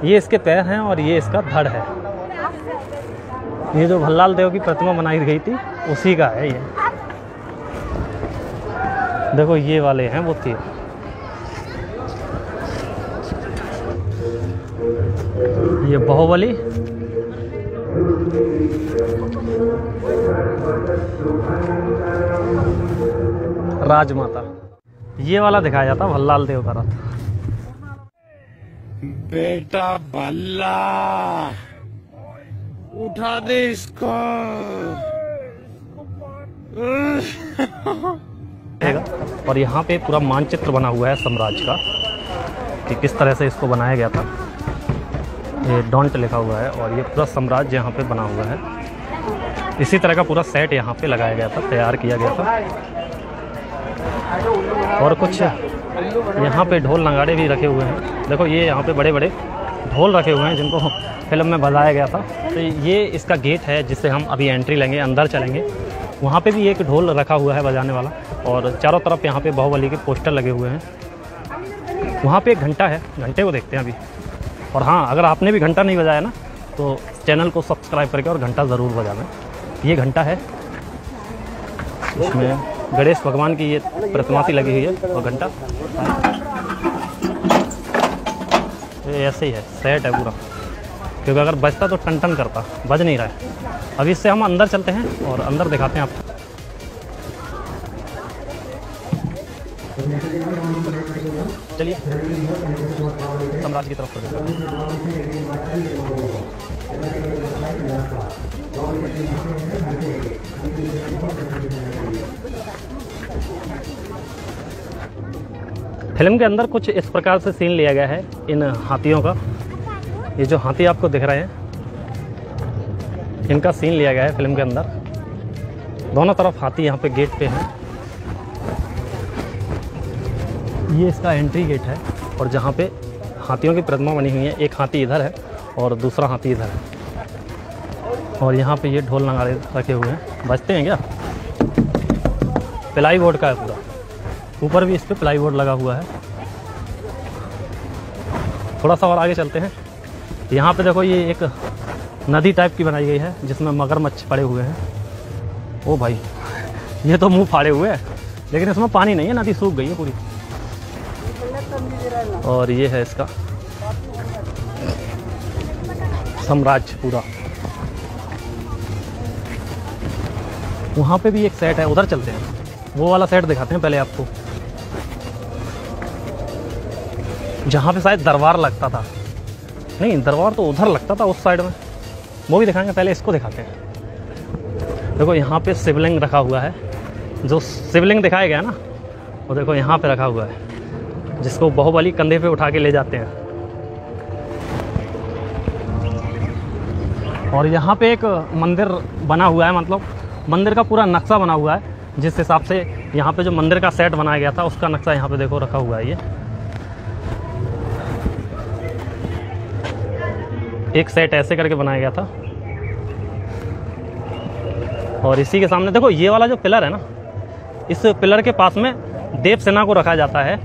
ये इसके पैर हैं और ये इसका धड़ है। ये जो भल्लाल देव की प्रतिमा बनाई गई थी उसी का है ये। देखो ये वाले हैं वो तीर। ये बाहुबली, राजमाता। ये वाला दिखाया जाता भल्लाल देव का रथ। बेटा भल्ला उठा दे इसको। और यहाँ पे पूरा मानचित्र बना हुआ है साम्राज्य का कि किस तरह से इसको बनाया गया था। ये डॉन्ट लिखा हुआ है और ये पूरा साम्राज्य यहाँ पे बना हुआ है। इसी तरह का पूरा सेट यहाँ पे लगाया गया था, तैयार किया गया था। और कुछ यहाँ पे ढोल नगाड़े भी रखे हुए हैं। देखो ये यहाँ पे बड़े बड़े ढोल रखे हुए हैं जिनको फिल्म में बजाया गया था। तो ये इसका गेट है जिससे हम अभी एंट्री लेंगे, अंदर चलेंगे। वहाँ पे भी एक ढोल रखा हुआ है बजाने वाला और चारों तरफ यहाँ पे बाहुबली के पोस्टर लगे हुए हैं। वहाँ पे एक घंटा है, घंटे को देखते हैं अभी। और हाँ, अगर आपने भी घंटा नहीं बजाया ना तो चैनल को सब्सक्राइब करके और घंटा ज़रूर बजाना। ये घंटा है, इसमें गणेश भगवान की ये प्रतिमा सी लगी हुई है और घंटा ये ऐसे ही है, सेट है पूरा। क्योंकि अगर बजता तो टन टन करता, बज नहीं रहा है। अभी इससे हम अंदर चलते हैं और अंदर दिखाते हैं आपको। चलिए साम्राज्य की तरफ फिल्म के अंदर कुछ इस प्रकार से सीन लिया गया है इन हाथियों का। ये जो हाथी आपको दिख रहे हैं इनका सीन लिया गया है फिल्म के अंदर। दोनों तरफ हाथी यहाँ पे गेट पे हैं। ये इसका एंट्री गेट है और जहाँ पे हाथियों की प्रतिमा बनी हुई है, एक हाथी इधर है और दूसरा हाथी इधर है। और यहाँ पे ये ढोल नगाड़े रखे हुए हैं। बजते हैं क्या? प्लाई बोर्ड का है पूरा, ऊपर भी इस पर प्लाई बोर्ड लगा हुआ है। थोड़ा सा और आगे चलते हैं। यहाँ पे देखो ये एक नदी टाइप की बनाई गई है जिसमें मगरमच्छ पड़े हुए हैं। ओ भाई, ये तो मुंह फाड़े हुए हैं, लेकिन इसमें पानी नहीं है, नदी सूख गई है पूरी। और ये है इसका साम्राज्य पूरा। वहाँ पे भी एक सेट है, उधर चलते हैं, वो वाला सेट दिखाते हैं पहले आपको, जहाँ पे शायद दरबार लगता था। नहीं, दरबार तो उधर लगता था उस साइड में, वो भी दिखाएंगे। पहले इसको दिखाते हैं। देखो यहाँ पे शिवलिंग रखा हुआ है। जो शिवलिंग दिखाया गया ना वो देखो यहाँ पे रखा हुआ है, जिसको बाहुबली कंधे पे उठा के ले जाते हैं। और यहाँ पे एक मंदिर बना हुआ है, मतलब मंदिर का पूरा नक्शा बना हुआ है, जिस हिसाब से यहाँ पे जो मंदिर का सेट बनाया गया था उसका नक्शा यहाँ पे देखो रखा हुआ है। ये एक सेट ऐसे करके बनाया गया था। और इसी के सामने देखो ये वाला जो पिलर है ना, इस पिलर के पास में देवसेना को रखा जाता है।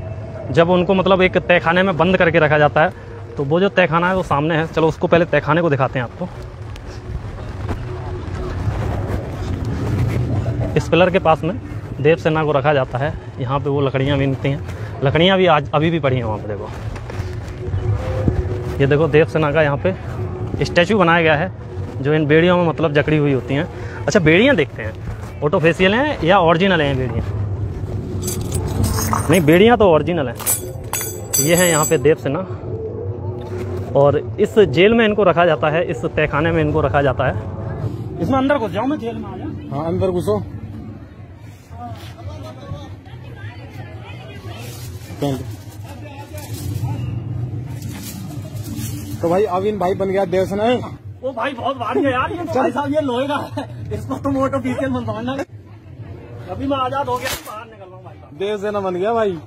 जब उनको मतलब एक तहखाने में बंद करके रखा जाता है, तो वो जो तहखाना है वो सामने है। चलो उसको पहले तहखाने को दिखाते हैं आपको। इस पिलर के पास में देवसेना को रखा जाता है। यहाँ पे वो लकड़ियाँ भी मिलती हैं, लकड़ियाँ भी आज अभी भी पड़ी हैं वहाँ पे। देखो ये देखो देवसेना का यहाँ पे स्टैचू बनाया गया है, जो इन बेड़ियों में मतलब जकड़ी हुई होती हैं। अच्छा, बेड़ियाँ देखते हैं, ऑटो फेशियल हैं या ओरिजिनल हैं बेड़ियाँ? नहीं, बेड़ियाँ तो ओरिजिनल हैं। ये है यहाँ पे देवसेना। और इस जेल में इनको रखा जाता है, इस तहखाने में इनको रखा जाता है। इसमें अंदर घुस जाऊँ मैं, जेल में आ जाऊँ? हाँ, अंदर घुसो। तो भाई अविन भाई बन गया देवसेना। ओ भाई बहुत भारी है यार ये भाई साहब, ये लोहे का है, इसको तुम ऑटो फेशियल मत समझना। अभी मैं आजाद हो गया, बाहर निकल रहा हूँ भाई साहब। देवसेना बन गया भाई।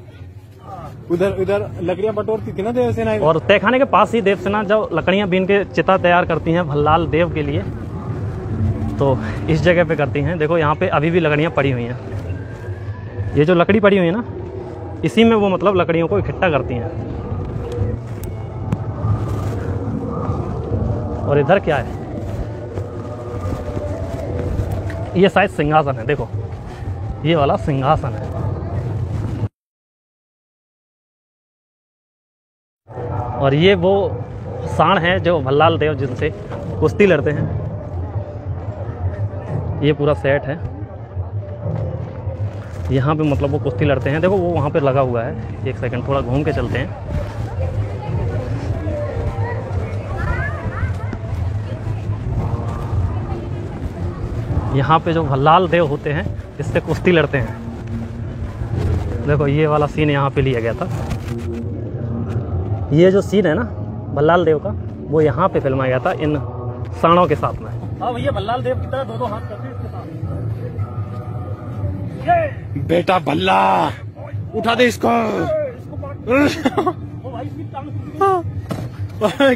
उधर लकड़ियां बटोरती थी ना देवसेना। और तहखाने के पास ही देवसेना जो लकड़ियां बीन के चिता तैयार करती हैं भल्लाल देव के लिए, तो इस जगह पे करती हैं। देखो यहाँ पे अभी भी लकड़ियाँ पड़ी हुई हैं। ये जो लकड़ी पड़ी हुई है ना, इसी में वो मतलब लकड़ियों को इकट्ठा करती हैं। और इधर क्या है, ये शायद सिंहासन है। देखो ये वाला सिंहासन है। और ये वो सांड है जो भल्लाल देव जिनसे कुश्ती लड़ते हैं। ये पूरा सेट है। यहाँ पे मतलब वो कुश्ती लड़ते हैं। देखो वो वहाँ पे लगा हुआ है। एक सेकंड थोड़ा घूम के चलते हैं। यहाँ पे जो भल्लाल देव होते हैं इससे कुश्ती लड़ते हैं। देखो ये वाला सीन यहाँ पे लिया गया था। ये जो सीन है ना भल्लाल देव का, वो यहाँ पे फिल्माया गया था इन सांडों के साथ में। हाँ भैया भल्लाल देव की तरह दो हाथ करते हैं इसके साथ। बेटा भल्ला उठा दे इसको।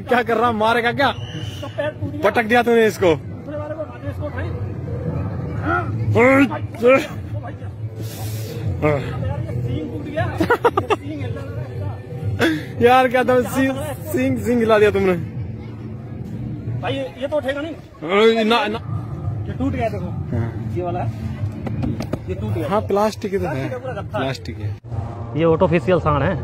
क्या कर रहा, मारेगा क्या? पटक दिया तूने इसको। यार क्या था, सिंग हिला दिया तुमने भाई। ये तो उठेगा नहीं ना। ये टूट गया। देखो ये वाला है, ये टूट गया। हाँ प्लास्टिक ही तो है, प्लास्टिक है। ये ऑटोफिशियल सांड है।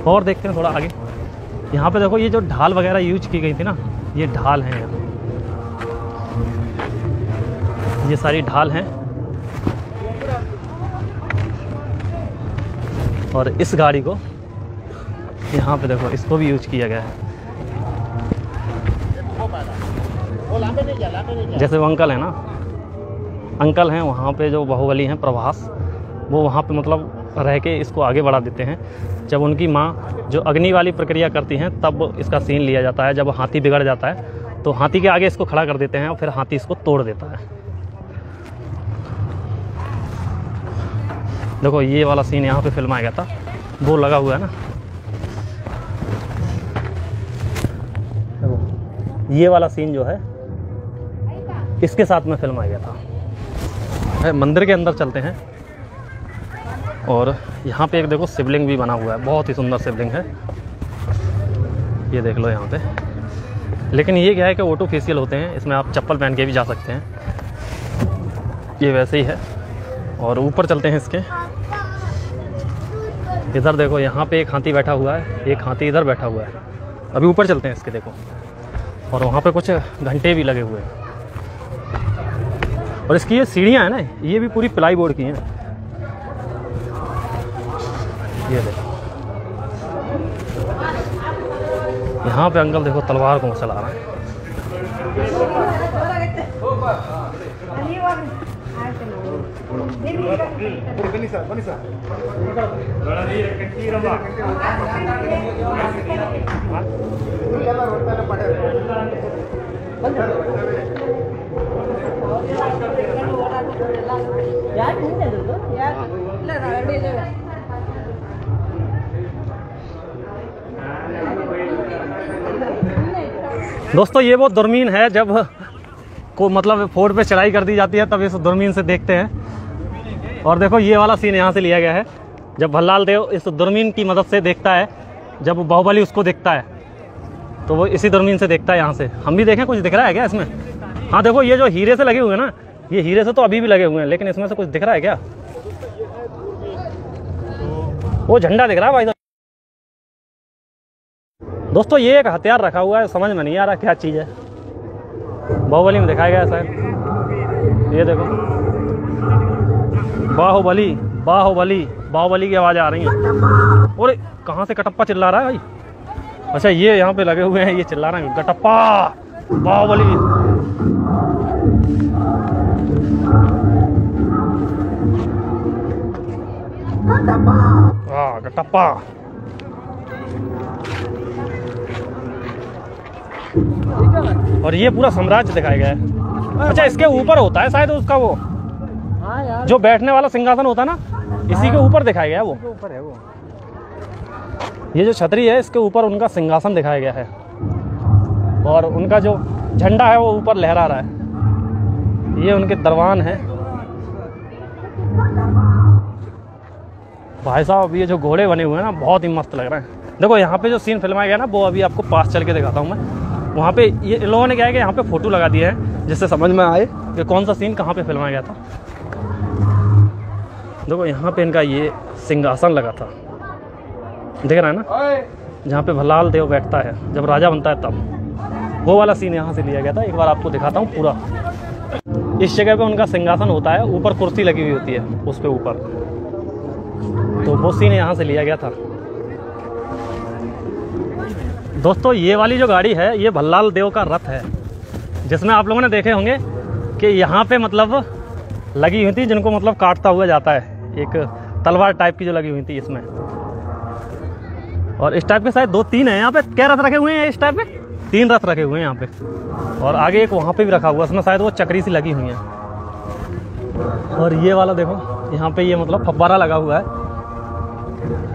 और देखते हैं थोड़ा आगे। यहाँ पे देखो ये जो ढाल वगैरह यूज की गई थी ना, ये ढाल हैं यहाँ। ये सारी ढाल हैं। और इस गाड़ी को यहाँ पे देखो इसको भी यूज किया गया है। जैसे वो अंकल है ना, अंकल हैं वहाँ पे जो बाहुबली हैं प्रभास, वो वहाँ पे मतलब रह के इसको आगे बढ़ा देते हैं। जब उनकी माँ जो अग्नि वाली प्रक्रिया करती हैं तब इसका सीन लिया जाता है। जब हाथी बिगड़ जाता है तो हाथी के आगे इसको खड़ा कर देते हैं और फिर हाथी इसको तोड़ देता है। देखो ये वाला सीन यहाँ पे फिल्माया गया था, वो लगा हुआ है ना। देखो ये वाला सीन जो है इसके साथ में फिल्माया गया था। मंदिर के अंदर चलते हैं और यहाँ पे एक देखो शिवलिंग भी बना हुआ है, बहुत ही सुंदर शिवलिंग है। ये देख लो यहाँ पे। लेकिन ये क्या है कि ऑटोफिशियल होते हैं, इसमें आप चप्पल पहन के भी जा सकते हैं। ये वैसे ही है। और ऊपर चलते हैं इसके। इधर देखो यहाँ पे एक हाथी बैठा हुआ है, एक हाथी इधर बैठा हुआ है। अभी ऊपर चलते हैं इसके देखो। और वहाँ पे कुछ घंटे भी लगे हुए हैं। और इसकी ये सीढ़ियाँ हैं ना, ये भी पूरी प्लाई बोर्ड की हैं। ये देखो यहाँ पे अंकल देखो तलवार को चला रहा है। दोस्तों ये वो दूरबीन है, जब को मतलब फोर्ट पे चढ़ाई कर दी जाती है तब इस दूरबीन से देखते हैं। और देखो ये वाला सीन यहाँ से लिया गया है, जब भल्लाल देव इस दूरबीन की मदद से देखता है। जब बाहुबली उसको देखता है तो वो इसी दूरबीन से देखता है यहाँ से। हम भी देखें कुछ दिख रहा है क्या इसमें? हाँ देखो ये जो हीरे से लगे हुए हैं ना, ये हीरे से तो अभी भी लगे हुए हैं, लेकिन इसमें से कुछ दिख रहा है क्या? वो झंडा दिख रहा है भाई साहब। दोस्तों ये एक हथियार रखा हुआ है, समझ में नहीं आ रहा क्या चीज़ है। बाहुबली में दिखाया गया है शायद। ये देखो बाहुबली बाहुबली बाहुबली की आवाज़ आ रही है। और कहाँ से कटप्पा चिल्ला रहा है भाई? अच्छा ये यहाँ पे लगे हुए हैं, ये चिल्ला रहे हैं कटप्पा बाहुबली। हाँ कटप्पा। और ये पूरा साम्राज्य दिखाया गया है। अच्छा इसके ऊपर होता है शायद उसका वो जो बैठने वाला सिंहासन होता है ना, इसी के ऊपर दिखाया गया है वो। ऊपर है वो। ये जो छतरी है इसके ऊपर उनका सिंहासन दिखाया गया है और उनका जो झंडा है वो ऊपर लहरा रहा है। ये उनके दरबान है। भाई साहब ये जो घोड़े बने हुए हैं ना बहुत ही मस्त लग रहे हैं। देखो यहाँ पे जो सीन फिल्माया गया ना, वो अभी आपको पास चल के दिखाता हूँ मैं। वहाँ पे ये इन लोगों ने क्या है कि यहाँ पे फ़ोटो लगा दिए हैं जिससे समझ में आए कि कौन सा सीन कहाँ पे फिल्माया गया था। देखो यहाँ पे इनका ये सिंहासन लगा था, देख रहा है ना, जहाँ पे भल्लाल देव बैठता है जब राजा बनता है तब। वो वाला सीन यहाँ से लिया गया था। एक बार आपको दिखाता हूँ पूरा। इस जगह पे उनका सिंहासन होता है, ऊपर कुर्सी लगी हुई होती है उस पे ऊपर, तो वो सीन यहाँ से लिया गया था। दोस्तों ये वाली जो गाड़ी है ये भल्लाल देव का रथ है, जिसमें आप लोगों ने देखे होंगे कि यहाँ पे मतलब लगी हुई थी, जिनको मतलब काटता हुआ जाता है, एक तलवार टाइप की जो लगी हुई थी इसमें। और इस टाइप के शायद 2-3 हैं यहाँ पे। क्या रथ रखे हुए हैं इस टाइप में? 3 रथ रखे हुए हैं यहाँ पे, और आगे एक वहाँ पे भी रखा हुआ है, उसमें शायद वो चक्री सी लगी हुई है। और ये वाला देखो यहाँ पे ये मतलब फव्वारा लगा हुआ है,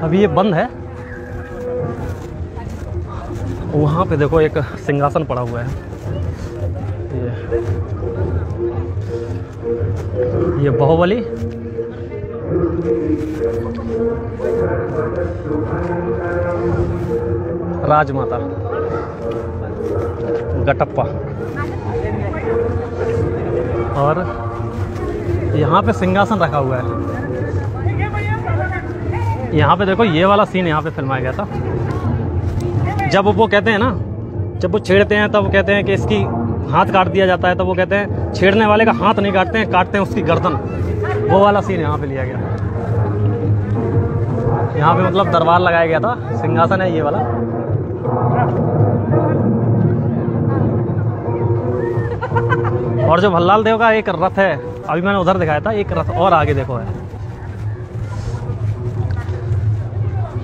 अभी ये बंद है। वहाँ पे देखो एक सिंहासन पड़ा हुआ है, ये बाहुबली। राजमाता गटप्पा। और यहाँ पे सिंहासन रखा हुआ है। यहाँ पे देखो ये वाला सीन यहाँ पे फिल्माया गया था। जब वो कहते हैं ना, जब वो छेड़ते हैं तब वो कहते हैं कि इसकी हाथ काट दिया जाता है, तब वो कहते हैं छेड़ने वाले का हाथ नहीं काटते हैं, काटते हैं उसकी गर्दन। वो वाला सीन यहाँ पे लिया गया। यहाँ पे मतलब दरबार लगाया गया था, सिंहासन है ये वाला। और जो भल्लाल देव का एक रथ है, अभी मैंने उधर दिखाया था, एक रथ और आगे देखो है।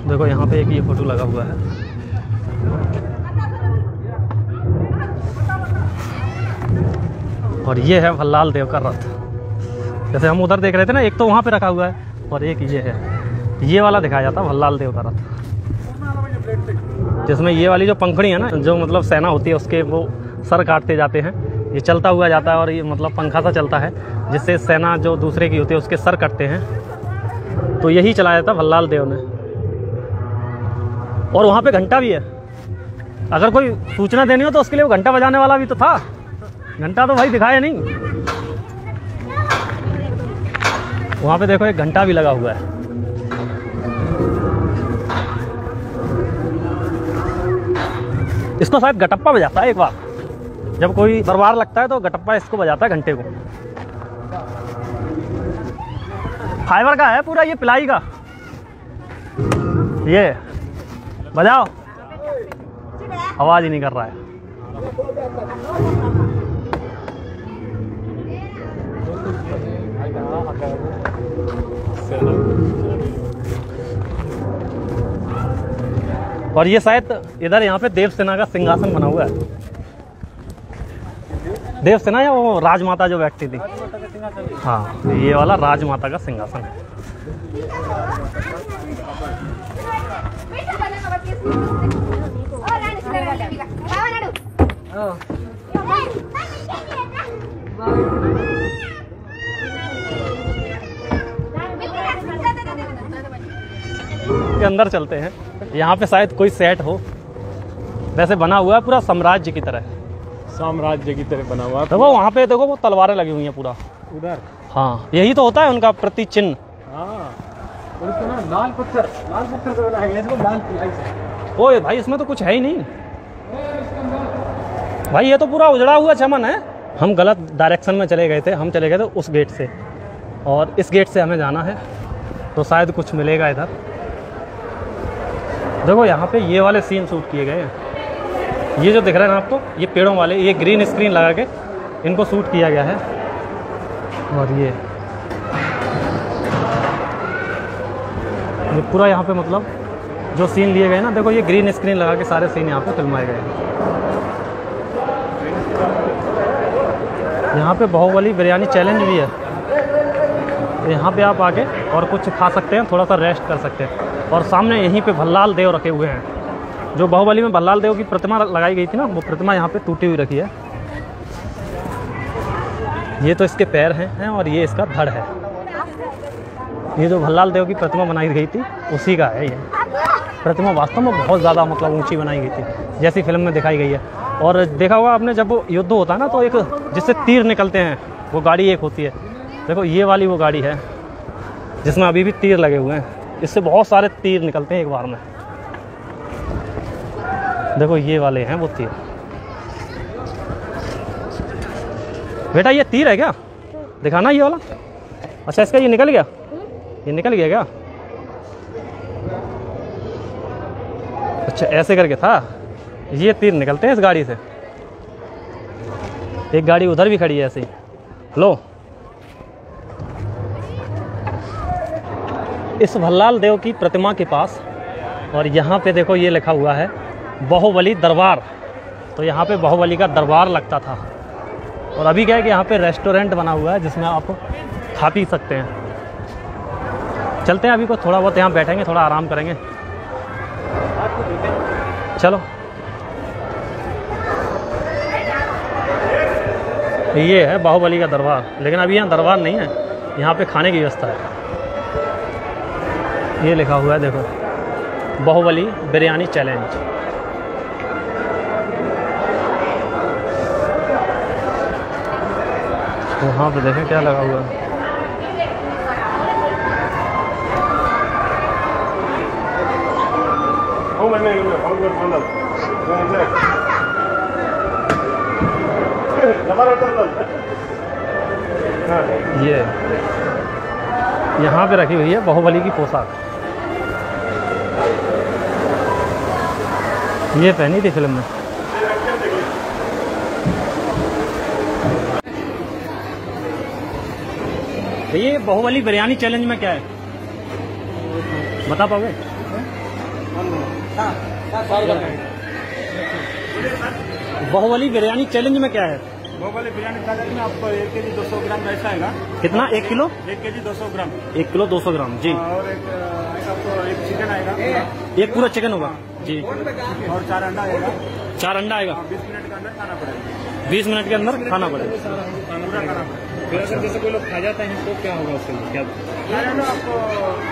देखो यहाँ पे एक ये फोटो लगा हुआ है। और ये है भल्लाल देव का रथ। जैसे हम उधर देख रहे थे ना, एक तो वहाँ पे रखा हुआ है और एक ये है। ये वाला दिखाया जाता है भल्लाल देव का रथ, जिसमें ये वाली जो पंखड़ी है ना, जो मतलब सेना होती है उसके वो सर काटते जाते हैं। ये चलता हुआ जाता है और ये मतलब पंखा सा चलता है, जिससे सेना जो दूसरे की होती है उसके सर कटते हैं। तो यही चलाया था भल्लाल देव ने। और वहाँ पे घंटा भी है, अगर कोई सूचना देनी हो तो उसके लिए वो घंटा बजाने वाला भी तो था। घंटा तो भाई दिखाया नहीं। वहाँ पे देखो एक घंटा भी लगा हुआ है। इसको शायद गटप्पा बजाता है। एक बार जब कोई दरबार लगता है तो गटप्पा इसको बजाता है, घंटे को। फाइबर का है पूरा, ये पिलाई का। ये बजाओ, आवाज ही नहीं कर रहा है। और ये शायद इधर यहाँ पे देवसेना का सिंहासन बना हुआ है। देवसेना या वो राजमाता जो बैठती थी, हाँ, ये वाला राजमाता का सिंहासन है। के अंदर चलते हैं। यहाँ पे शायद कोई सेट हो, वैसे बना हुआ है पूरा साम्राज्य की तरह। साम्राज्य की तरह बना हुआ। तो वो वहाँ पे देखो वो तलवारें लगी हुई हैं पूरा उधर। हाँ, यही तो होता है उनका प्रति चिन्ह। हाँ, लाल पत्थर से बनाया गया इसको, लाल पिलाई से। ओए भाई इसमें तो कुछ है ही नहीं भाई, ये तो पूरा उजड़ा हुआ चमन है। हम गलत डायरेक्शन में चले गए थे, हम चले गए थे उस गेट से, और इस गेट से हमें जाना है, तो शायद कुछ मिलेगा इधर। देखो यहाँ पे ये वाले सीन शूट किए गए हैं। ये जो दिख रहा है ना आपको, ये पेड़ों वाले, ये ग्रीन स्क्रीन लगा के इनको शूट किया गया है। और ये पूरा यहाँ पे मतलब जो सीन लिए गए ना, देखो ये ग्रीन स्क्रीन लगा के सारे सीन यहाँ पे फिल्माए गए हैं। यहाँ पे बाहुबली बिरयानी चैलेंज भी है। यहाँ पे आप आके और कुछ खा सकते हैं, थोड़ा सा रेस्ट कर सकते हैं। और सामने यहीं पे भल्लाल देव रखे हुए हैं। जो बाहुबली में भल्लाल देव की प्रतिमा लगाई गई थी ना, वो प्रतिमा यहाँ पे टूटी हुई रखी है। ये तो इसके पैर हैं और ये इसका धड़ है। ये जो भल्लाल देव की प्रतिमा बनाई गई थी उसी का है ये। प्रतिमा वास्तव में बहुत ज़्यादा मतलब ऊंची बनाई गई थी, जैसी फिल्म में दिखाई गई है। और देखा होगा आपने, जब वो युद्ध होता है ना तो एक जिससे तीर निकलते हैं, वो गाड़ी एक होती है। देखो ये वाली वो गाड़ी है जिसमें अभी भी तीर लगे हुए हैं। इससे बहुत सारे तीर निकलते हैं एक बार में। देखो ये वाले हैं वो तीर। बेटा ये तीर है क्या? दिखाना ये वाला। अच्छा इसका ये निकल गया, ये निकल गया क्या? अच्छा ऐसे करके था। ये तीर निकलते हैं इस गाड़ी से। एक गाड़ी उधर भी खड़ी है ऐसे ही। लो, इस भल्लाल देव की प्रतिमा के पास, और यहाँ पे देखो ये लिखा हुआ है बाहुबली दरबार। तो यहाँ पे बाहुबली का दरबार लगता था। और अभी क्या है कि यहाँ पे रेस्टोरेंट बना हुआ है जिसमें आप खा पी सकते हैं। चलते हैं अभी को थोड़ा बहुत यहाँ बैठेंगे, थोड़ा आराम करेंगे। चलो, ये है बाहुबली का दरबार, लेकिन अभी यहाँ दरबार नहीं है, यहाँ पे खाने की व्यवस्था है। ये लिखा हुआ है देखो, बाहुबली बिरयानी चैलेंज। वहाँ पे देखें क्या लगा हुआ है। ये यहाँ पे रखी हुई है बाहुबली की पोशाक। ये पहनी थी फिल्म में। तो ये बाहुबली बिरयानी चैलेंज में क्या है, बता पाओगे? बाहुबली बिरयानी चैलेंज में क्या है? बाहुबली बिरयानी चैलेंज में आपको 1 केजी 200 ग्राम ऐसा आएगा। कितना? 1 किलो? 1 केजी 200 ग्राम। 1 किलो 200 ग्राम जी। और आपको एक चिकन आएगा, एक पूरा चिकन होगा जी। और 4 अंडा आएगा। 4 अंडा आएगा। 20 मिनट के अंदर खाना पड़ेगा। 20 मिनट के अंदर खाना पड़ेगा। पूरा खाना पड़ेगा। अच्छा। जैसे कोई लोग खा जाते हैं तो क्या होगा उसके लिए? क्या आपको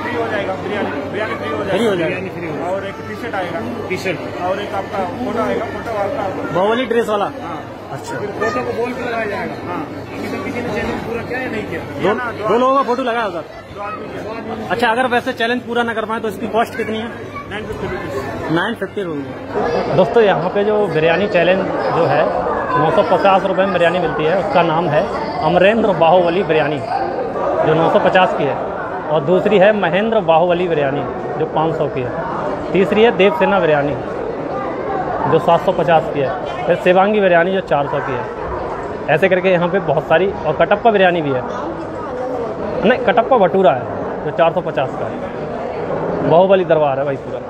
फ्री हो जाएगा, बिरयानी फ्री हो जाएगा। फ्री हो जाएगा। और एक टी शर्ट आएगा, टी-शर्ट, और एक आपका फोटो आएगा, फोटो आपका बाहुबली ड्रेस वाला। हाँ। अच्छा, फिर फोटो को बोल के लगाया जाएगा। हाँ, अभी तक किसी ने चैलेंज पूरा किया या नहीं किया? दो लोगों का फोटो लगाया उधर। 2 आदमी। अच्छा, अगर वैसे चैलेंज पूरा ना कर पाए तो इसकी कॉस्ट कितनी है? 950 रुपये। दोस्तों यहाँ पे जो बिरयानी चैलेंज जो है 950 रुपये में बिरयानी मिलती है। उसका नाम है अमरेंद्र बाहुबली बिरयानी जो 950 की है, और दूसरी है महेंद्र बाहुबली बिरयानी जो 500 की है। तीसरी है देवसेना बिरयानी जो 750 की है। फिर शिवांगी बिरयानी जो 400 की है। ऐसे करके यहाँ पे बहुत सारी, और कटप्पा बिरयानी भी है, नहीं कटप्पा भटूरा है जो 450 का है। बाहुबली दरबार है भाई पूरा।